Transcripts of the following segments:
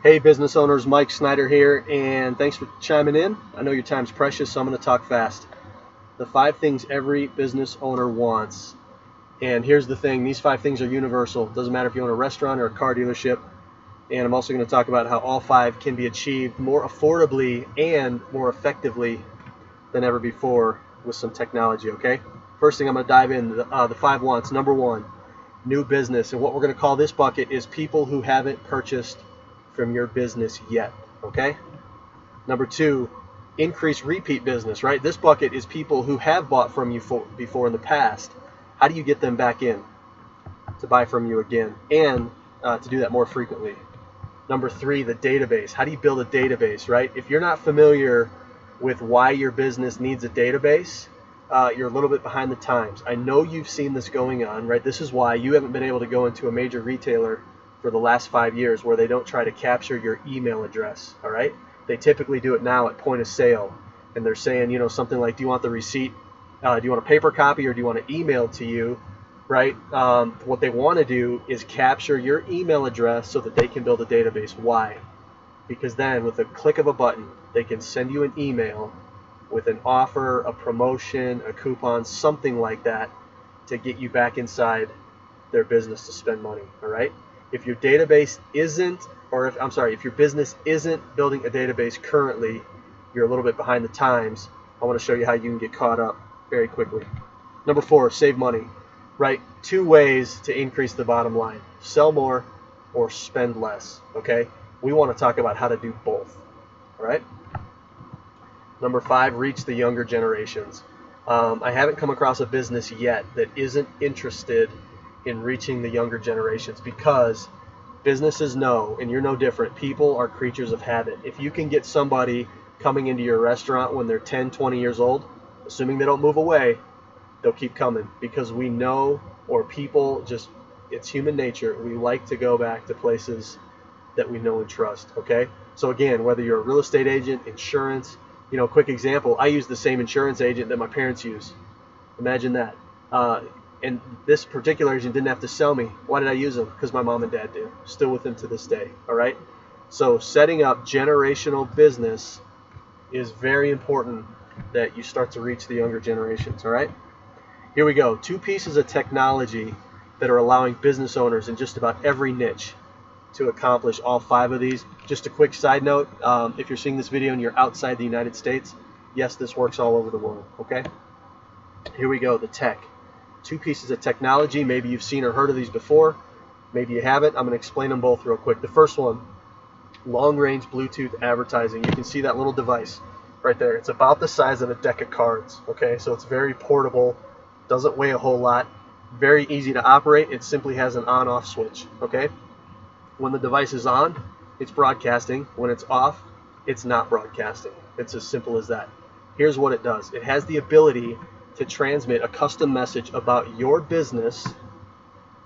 Hey business owners, Mike Snyder here, and thanks for chiming in. I know your time's precious, so I'm going to talk fast. The 5 things every business owner wants. And here's the thing, these 5 things are universal. Doesn't matter if you own a restaurant or a car dealership. And I'm also going to talk about how all 5 can be achieved more affordably and more effectively than ever before with some technology, okay? First thing I'm going to dive in, the 5 wants. Number 1, new business. And what we're going to call this bucket is people who haven't purchased from your business yet, okay? Number 2, increase repeat business, right? This bucket is people who have bought from you before in the past. How do you get them back in to buy from you again and to do that more frequently? Number 3, the database. How do you build a database, right? If you're not familiar with why your business needs a database, you're a little bit behind the times. I know you've seen this going on, right? This is why you haven't been able to go into a major retailer for the last 5 years where they don't try to capture your email address, all right? They typically do it now at point of sale, and they're saying, you know, something like, do you want the receipt, do you want a paper copy, or do you want it emailed to you, right? What they want to do is capture your email address so that they can build a database. Why? Because then with a click of a button, they can send you an email with an offer, a promotion, a coupon, something like that to get you back inside their business to spend money, all right? If your database isn't, if your business isn't building a database currently, you're a little bit behind the times. I want to show you how you can get caught up very quickly. Number 4, save money, right? 2 ways to increase the bottom line: sell more or spend less, okay? We want to talk about how to do both, all right? Number 5, reach the younger generations. I haven't come across a business yet that isn't interested in reaching the younger generations, because businesses know, and you're no different, people are creatures of habit. If you can get somebody coming into your restaurant when they're 10, 20 years old, assuming they don't move away, they'll keep coming, because we know, or people just, it's human nature, we like to go back to places that we know and trust, okay? So again, whether you're a real estate agent, insurance, you know, quick example, I use the same insurance agent that my parents use. Imagine that. And this particular agent didn't have to sell me. Why did I use them? Because my mom and dad do. Still with them to this day, all right? So setting up generational business is very important, that you start to reach the younger generations, all right? Here we go. 2 pieces of technology that are allowing business owners in just about every niche to accomplish all 5 of these. Just a quick side note, if you're seeing this video and you're outside the United States, yes, this works all over the world, okay? Here we go, the tech. 2 pieces of technology. Maybe you've seen or heard of these before. Maybe you haven't. I'm going to explain them both real quick. The first one, long-range Bluetooth advertising. You can see that little device right there. It's about the size of a deck of cards, okay? So it's very portable, doesn't weigh a whole lot, very easy to operate. It simply has an on-off switch, okay? When the device is on, it's broadcasting. When it's off, it's not broadcasting. It's as simple as that. Here's what it does. It has the ability to transmit a custom message about your business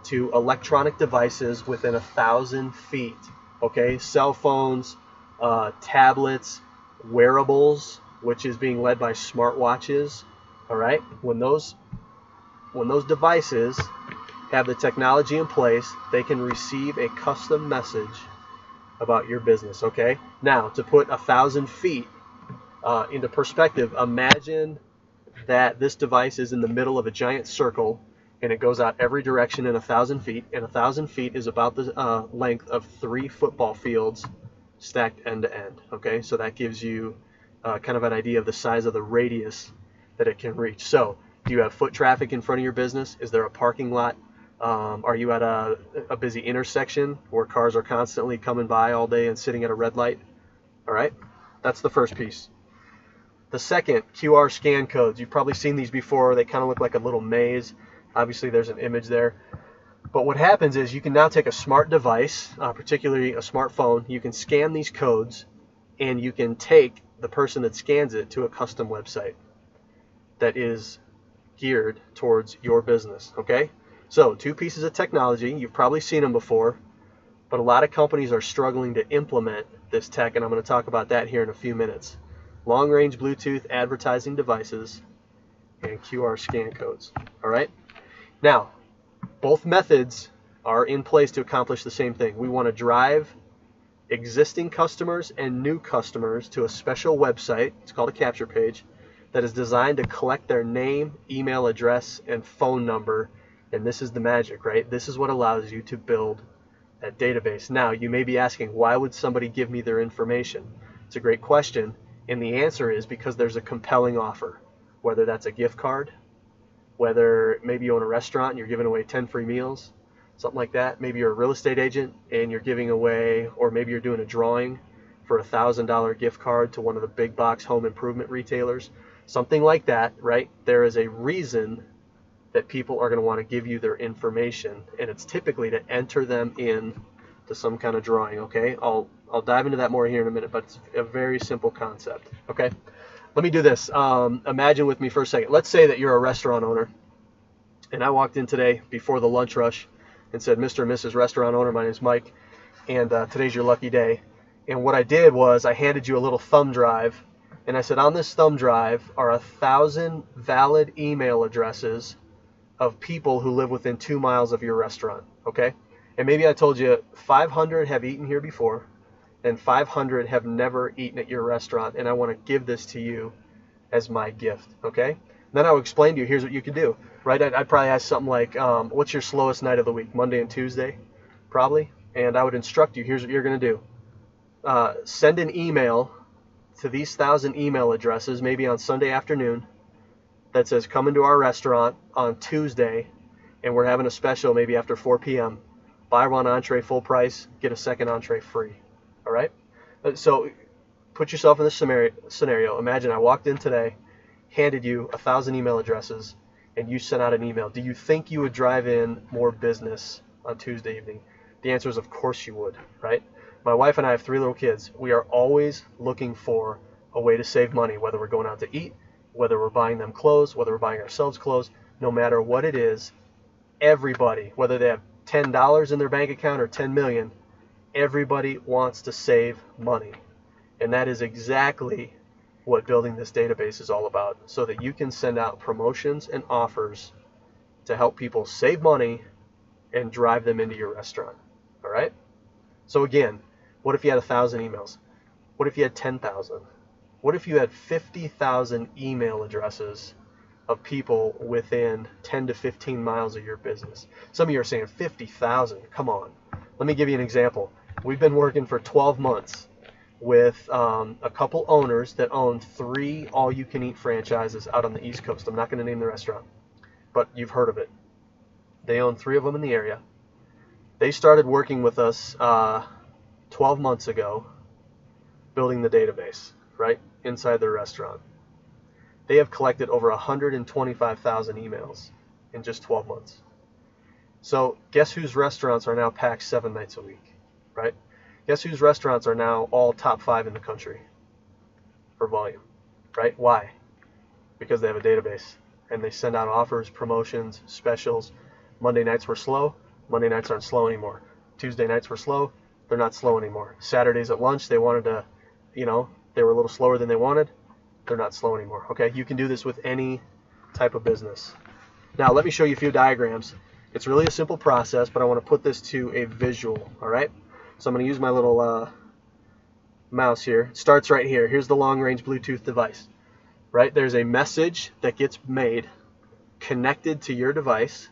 to electronic devices within 1,000 feet, okay? Cell phones, tablets, wearables, which is being led by smartwatches, all right? When those devices have the technology in place, they can receive a custom message about your business, okay? Now, to put 1,000 feet into perspective, imagine that this device is in the middle of a giant circle, and it goes out every direction in 1,000 feet, and 1,000 feet is about the length of 3 football fields stacked end to end, okay? So that gives you kind of an idea of the size of the radius that it can reach. So, do you have foot traffic in front of your business? Is there a parking lot? Are you at a busy intersection where cars are constantly coming by all day and sitting at a red light? All right, that's the first piece. The second, QR scan codes. You've probably seen these before. They kind of look like a little maze. Obviously, there's an image there. But what happens is you can now take a smart device, particularly a smartphone. You can scan these codes, and you can take the person that scans it to a custom website that is geared towards your business, okay? So 2 pieces of technology. You've probably seen them before, but a lot of companies are struggling to implement this tech, and I'm going to talk about that here in a few minutes. Long-range Bluetooth advertising devices and QR scan codes, all right? Now, both methods are in place to accomplish the same thing. We want to drive existing customers and new customers to a special website. It's called a capture page that is designed to collect their name, email address, and phone number. And this is the magic, right? This is what allows you to build that database. Now, you may be asking, why would somebody give me their information? It's a great question. And the answer is because there's a compelling offer, whether that's a gift card, whether maybe you own a restaurant and you're giving away 10 free meals, something like that. Maybe you're a real estate agent and you're giving away, or maybe you're doing a drawing for a $1,000 gift card to one of the big box home improvement retailers, something like that, right? There is a reason that people are going to want to give you their information, and it's typically to enter them in to some kind of drawing, okay? I'll dive into that more here in a minute, but it's a very simple concept, okay? Let me do this. Imagine with me for a second. Let's say that you're a restaurant owner, and I walked in today before the lunch rush and said, Mr. and Mrs. Restaurant Owner, my name is Mike, and today's your lucky day. And what I did was I handed you a little thumb drive, and I said, on this thumb drive are 1,000 valid email addresses of people who live within 2 miles of your restaurant, okay? And maybe I told you 500 have eaten here before, and 500 have never eaten at your restaurant, and I want to give this to you as my gift, okay? Then I would explain to you, here's what you could do, right? I'd probably ask something like, what's your slowest night of the week? Monday and Tuesday, probably. And I would instruct you, here's what you're going to do. Send an email to these 1,000 email addresses, maybe on Sunday afternoon, that says, come into our restaurant on Tuesday, and we're having a special maybe after 4 p.m. Buy one entree full price, get a second entree free, all right? So put yourself in this scenario. Imagine I walked in today, handed you 1,000 email addresses, and you sent out an email. Do you think you would drive in more business on Tuesday evening? The answer is of course you would, right? My wife and I have 3 little kids. We are always looking for a way to save money, whether we're going out to eat, whether we're buying them clothes, whether we're buying ourselves clothes, no matter what it is, everybody, whether they have $10 in their bank account or 10 million, everybody wants to save money. And that is exactly what building this database is all about, so that you can send out promotions and offers to help people save money and drive them into your restaurant, all right? So again, what if you had 1,000 emails? What if you had 10,000? What if you had 50,000 email addresses of people within 10 to 15 miles of your business? Some of you are saying 50,000, come on. Let me give you an example. We've been working for 12 months with a couple owners that own 3 all-you-can-eat franchises out on the East Coast. I'm not going to name the restaurant, but you've heard of it. They own 3 of them in the area. They started working with us 12 months ago, building the database, right, inside their restaurant. They have collected over 125,000 emails in just 12 months. So guess whose restaurants are now packed 7 nights a week, right? Guess whose restaurants are now all top 5 in the country for volume, right? Why? Because they have a database, and they send out offers, promotions, specials. Monday nights were slow. Monday nights aren't slow anymore. Tuesday nights were slow. They're not slow anymore. Saturdays at lunch, they wanted to, they were a little slower than they wanted. They're not slow anymore, okay? You can do this with any type of business. Now, let me show you a few diagrams. It's really a simple process, but I want to put this to a visual, all right? So I'm going to use my little mouse here. It starts right here. Here's the long-range Bluetooth device, right? There's a message that gets made connected to your device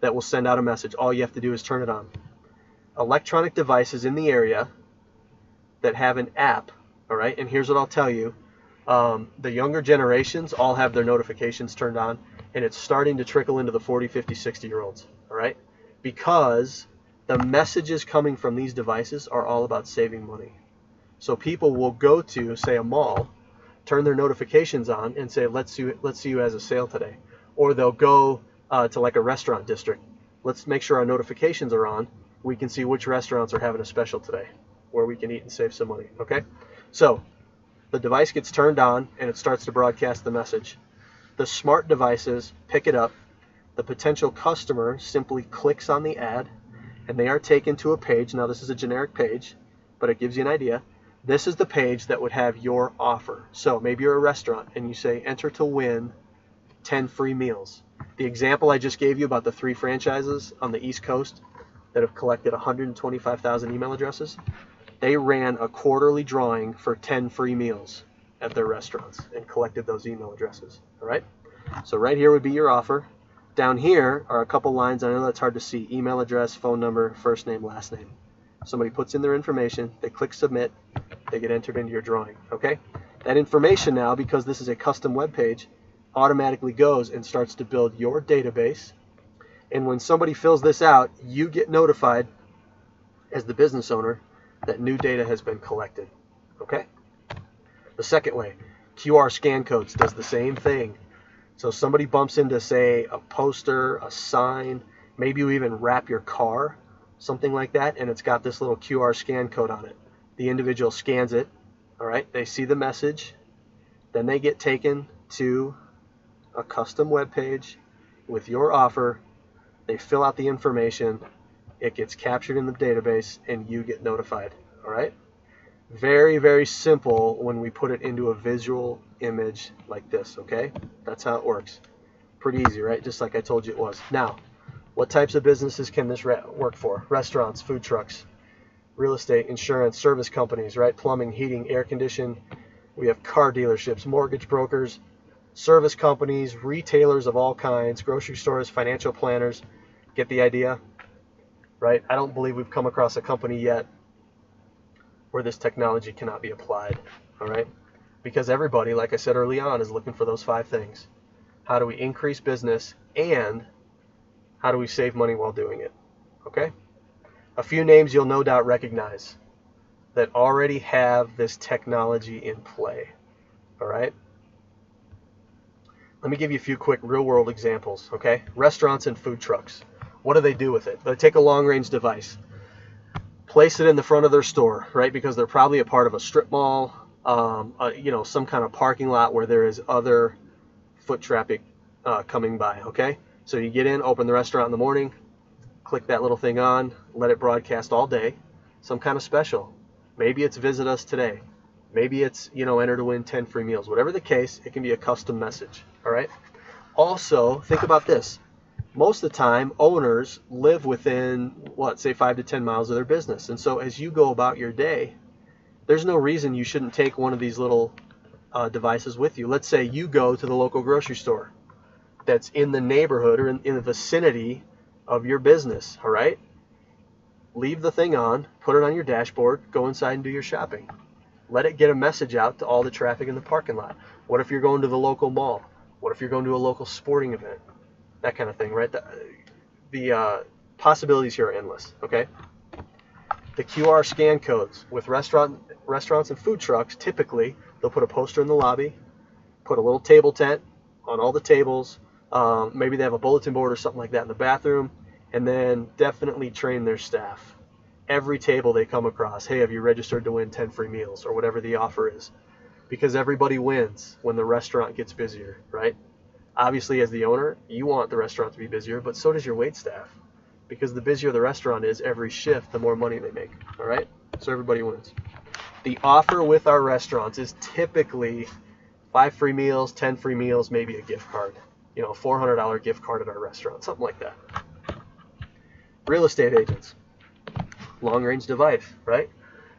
that will send out a message. All you have to do is turn it on. Electronic devices in the area that have an app, all right? And here's what I'll tell you. The younger generations all have their notifications turned on, and it's starting to trickle into the 40, 50, 60-year-olds, all right? Because the messages coming from these devices are all about saving money. So people will go to, say, a mall, turn their notifications on, and say, let's see who has a sale today. Or they'll go to like a restaurant district. Let's make sure our notifications are on. We can see which restaurants are having a special today where we can eat and save some money, okay? So the device gets turned on, and it starts to broadcast the message. The smart devices pick it up. The potential customer simply clicks on the ad, and they are taken to a page. Now, this is a generic page, but it gives you an idea. This is the page that would have your offer. So maybe you're a restaurant, and you say, enter to win 10 free meals. The example I just gave you about the 3 franchises on the East Coast that have collected 125,000 email addresses, They ran a quarterly drawing for 10 free meals at their restaurants and collected those email addresses. All right. So right here would be your offer. Down here are a couple lines. I know that's hard to see. Email address, phone number, first name, last name. Somebody puts in their information. They click submit. They get entered into your drawing. Okay. That information now, because this is a custom web page, automatically goes and starts to build your database. And when somebody fills this out, you get notified as the business owner that new data has been collected. Okay? The second way, QR scan codes does the same thing. So somebody bumps into, say, a poster, a sign, maybe you even wrap your car, something like that, and it's got this little QR scan code on it. The individual scans it, all right? They see the message, then they get taken to a custom web page with your offer. They fill out the information, it gets captured in the database, and you get notified. All right? Very, very simple when we put it into a visual image like this. Okay? That's how it works. Pretty easy, right? Just like I told you it was. Now, what types of businesses can this work for? Restaurants, food trucks, real estate, insurance, service companies, right? Plumbing, heating, air conditioning. We have car dealerships, mortgage brokers, service companies, retailers of all kinds, grocery stores, financial planners. Get the idea? Right? I don't believe we've come across a company yet where this technology cannot be applied. All right? Because everybody, like I said early on, is looking for those 5 things. How do we increase business, and how do we save money while doing it? Okay? A few names you'll no doubt recognize that already have this technology in play. All right? Let me give you a few quick real-world examples, okay? Restaurants and food trucks. What do they do with it? They take a long-range device, place it in the front of their store, right? Because they're probably a part of a strip mall, some kind of parking lot where there is other foot traffic coming by, okay? So you get in, open the restaurant in the morning, click that little thing on, let it broadcast all day, some kind of special. Maybe it's visit us today. Maybe it's, enter to win 10 free meals. Whatever the case, it can be a custom message, all right? Also, think about this. Most of the time, owners live within, say 5 to 10 miles of their business. And so as you go about your day, there's no reason you shouldn't take one of these little devices with you. Let's say you go to the local grocery store that's in the neighborhood or in the vicinity of your business, all right? Leave the thing on, put it on your dashboard, go inside and do your shopping. Let it get a message out to all the traffic in the parking lot. What if you're going to the local mall? What if you're going to a local sporting event? That kind of thing, right? The possibilities here are endless, okay? The QR scan codes with restaurants and food trucks, typically, they'll put a poster in the lobby, put a little table tent on all the tables, maybe they have a bulletin board or something like that in the bathroom, and then definitely train their staff. Every table they come across, hey, have you registered to win 10 free meals, or whatever the offer is? Because everybody wins when the restaurant gets busier, right? Obviously, as the owner, you want the restaurant to be busier, but so does your wait staff. Because the busier the restaurant is every shift, the more money they make, all right? So everybody wins. The offer with our restaurants is typically 5 free meals, 10 free meals, maybe a gift card. A $400 gift card at our restaurant, something like that. Real estate agents. Long-range device, right?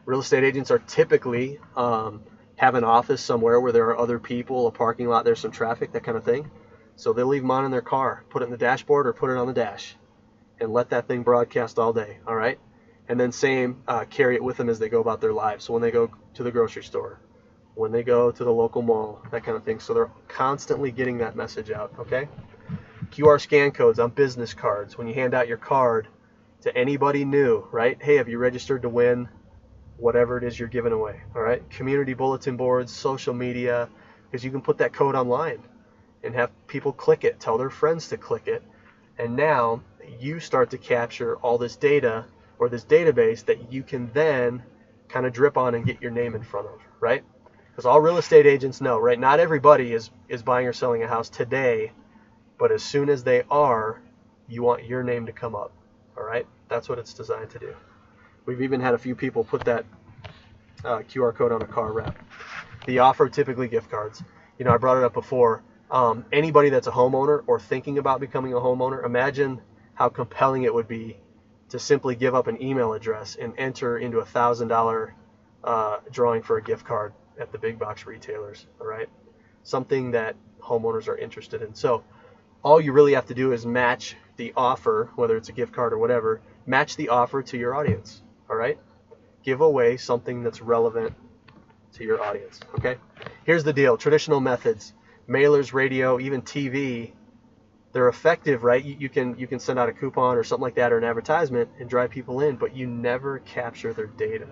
Real estate agents are typically have an office somewhere where there are other people, a parking lot, there's some traffic, that kind of thing. So they'll leave them on in their car, put it in the dashboard or put it on the dash, and let that thing broadcast all day, all right? And then carry it with them as they go about their lives. So when they go to the grocery store, when they go to the local mall, that kind of thing. So they're constantly getting that message out, okay? QR scan codes on business cards. When you hand out your card to anybody new, right? Hey, have you registered to win whatever it is you're giving away, all right? Community bulletin boards, social media, because you can put that code online and have people click it, tell their friends to click it, and now you start to capture all this data or this database that you can then kind of drip on and get your name in front of, right? Because all real estate agents know, right? Not everybody is buying or selling a house today, but as soon as they are, you want your name to come up, all right? That's what it's designed to do. We've even had a few people put that QR code on a car wrap. The offer, typically gift cards. I brought it up before. Anybody that's a homeowner or thinking about becoming a homeowner, imagine how compelling it would be to simply give up an email address and enter into $1,000 drawing for a gift card at the big box retailers. All right, something that homeowners are interested in. So all you really have to do is match the offer, whether it's a gift card or whatever, match the offer to your audience. All right, give away something that's relevant to your audience. Okay, here's the deal. Traditional methods, mailers, radio, even TV, they're effective, right? You can send out a coupon or something like that, or an advertisement, and drive people in, but you never capture their data.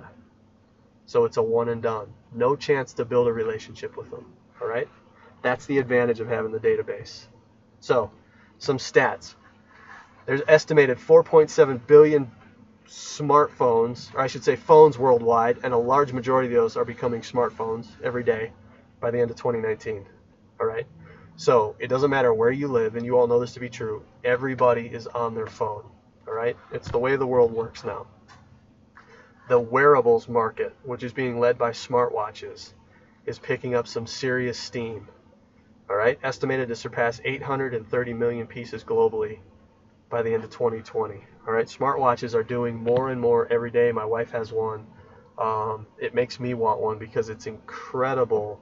So it's a one and done. No chance to build a relationship with them. All right, that's the advantage of having the database. So some stats. There's estimated 4.7 billion smartphones, or I should say phones worldwide, and a large majority of those are becoming smartphones every day by the end of 2019. All right, so it doesn't matter where you live, and you all know this to be true, everybody is on their phone. All right, it's the way the world works now. The wearables market, which is being led by smartwatches, is picking up some serious steam. All right, estimated to surpass 830 million pieces globally by the end of 2020. All right, smartwatches are doing more and more every day. My wife has one. It makes me want one because it's incredible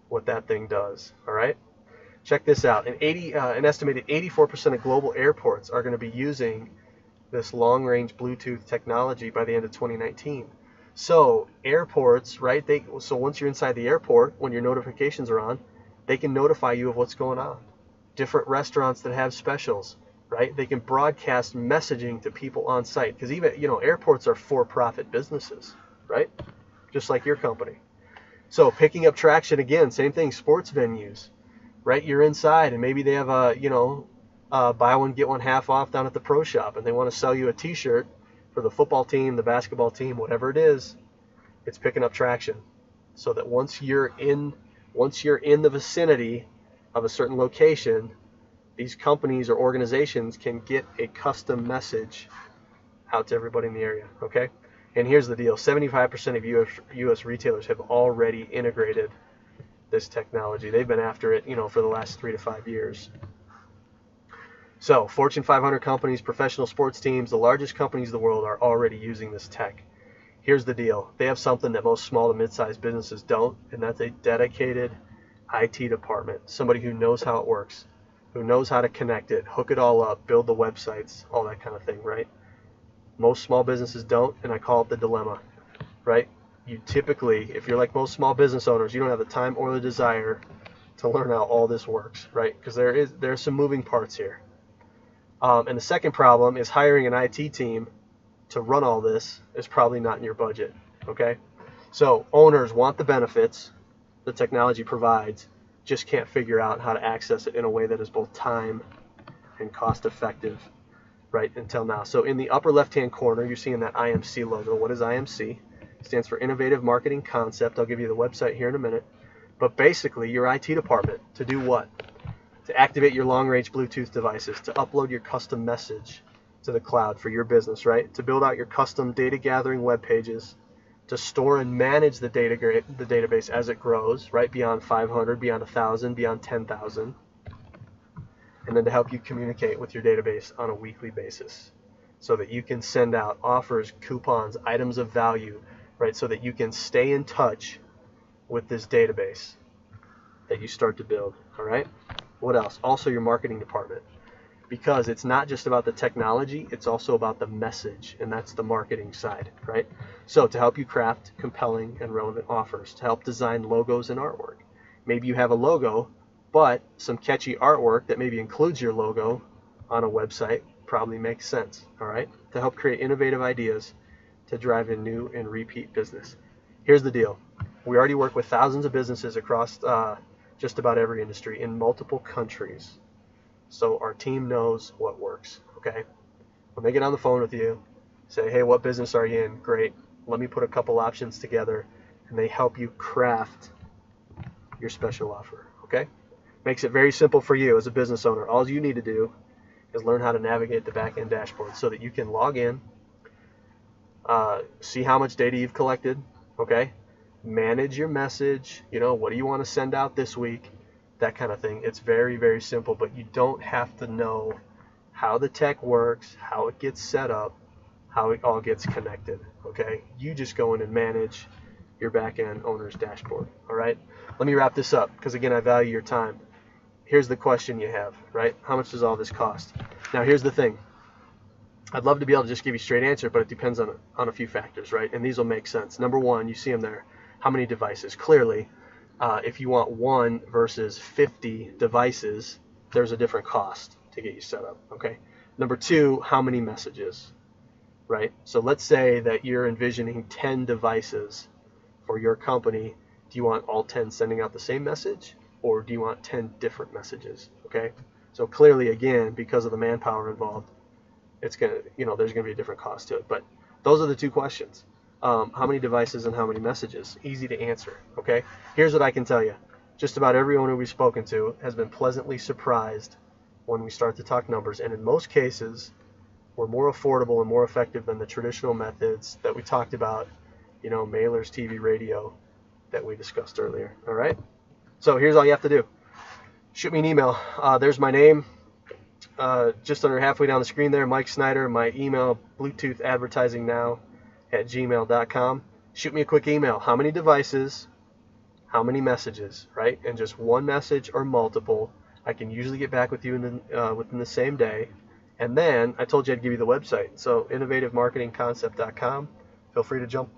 what that thing does. All right, check this out. An estimated 84% of global airports are going to be using this long-range Bluetooth technology by the end of 2019. So airports, right? So once you're inside the airport, when your notifications are on, they can notify you of what's going on. Different restaurants that have specials, right? They can broadcast messaging to people on site, because even, airports are for-profit businesses, right? Just like your company. So picking up traction again, same thing, sports venues, right? You're inside and maybe they have buy one, get one half off down at the pro shop, and they want to sell you a t-shirt for the football team, the basketball team, whatever it is. It's picking up traction, so that once you're in the vicinity of a certain location, these companies or organizations can get a custom message out to everybody in the area. Okay, and here's the deal: 75% of U.S. retailers have already integrated this technology. They've been after it, for the last 3 to 5 years. So Fortune 500 companies, professional sports teams, the largest companies in the world are already using this tech. Here's the deal. They have something that most small to mid-sized businesses don't, and that's a dedicated IT department. Somebody who knows how it works, who knows how to connect it, hook it all up, build the websites, all that kind of thing, right? Most small businesses don't, and I call it the dilemma, right? You typically, if you're like most small business owners, you don't have the time or the desire to learn how all this works, right? Because there's some moving parts here. And the second problem is hiring an IT team to run all this is probably not in your budget, okay? So owners want the benefits the technology provides, just can't figure out how to access it in a way that is both time and cost effective, right, until now. So in the upper left-hand corner, you're seeing that IMC logo. What is IMC? It stands for Innovative Marketing Concept. I'll give you the website here in a minute. But basically, your IT department, to do what? To activate your long-range Bluetooth devices, to upload your custom message to the cloud for your business, right? To build out your custom data gathering web pages, to store and manage the database as it grows, right? Beyond 500, beyond 1,000, beyond 10,000. And then to help you communicate with your database on a weekly basis so that you can send out offers, coupons, items of value, right? So that you can stay in touch with this database that you start to build, all right? What else? Also your marketing department, because it's not just about the technology, it's also about the message, and that's the marketing side, right? So to help you craft compelling and relevant offers, to help design logos and artwork. Maybe you have a logo, but some catchy artwork that maybe includes your logo on a website probably makes sense, all right? To help create innovative ideas to drive in new and repeat business. Here's the deal. We already work with thousands of businesses across just about every industry in multiple countries. So our team knows what works, okay? When they get on the phone with you, say, hey, what business are you in? Great. Let me put a couple options together, and they help you craft your special offer, okay? Makes it very simple for you as a business owner. All you need to do is learn how to navigate the back-end dashboard so that you can log in, see how much data you've collected, okay? Manage your message, what do you want to send out this week, that kind of thing. It's very, very simple, but you don't have to know how the tech works, how it gets set up, how it all gets connected. Okay, you just go in and manage your back-end owner's dashboard. All right, let me wrap this up because again, I value your time. Here's the question you have, right? How much does all this cost? Now, here's the thing. I'd love to be able to just give you a straight answer, but it depends on a few factors, right? And these will make sense. Number one, you see them there. How many devices? Clearly, if you want 1 versus 50 devices, there's a different cost to get you set up, okay? Number two, how many messages, right? So let's say that you're envisioning 10 devices for your company. Do you want all 10 sending out the same message, or do you want 10 different messages, okay? So clearly, again, because of the manpower involved, it's gonna, there's gonna be a different cost to it. But those are the two questions. How many devices and how many messages? Easy to answer, okay? Here's what I can tell you. Just about every owner we've spoken to has been pleasantly surprised when we start to talk numbers, and in most cases, we're more affordable and more effective than the traditional methods that we talked about, mailers, TV, radio, that we discussed earlier, all right? So here's all you have to do. Shoot me an email. There's my name, just under halfway down the screen there, Mike Snyder. My email, bluetoothdvertisingnow@gmail.com. Shoot me a quick email. How many devices, how many messages, right? And just one message or multiple. I can usually get back with you within the same day. And then I told you I'd give you the website. So innovativemarketingconcept.com. Feel free to jump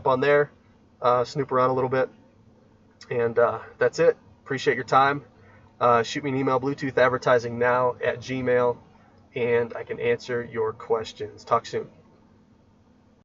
on there, snoop around a little bit. And that's it. Appreciate your time. Shoot me an email, bluetoothdvertisingnow@gmail.com, and I can answer your questions. Talk soon.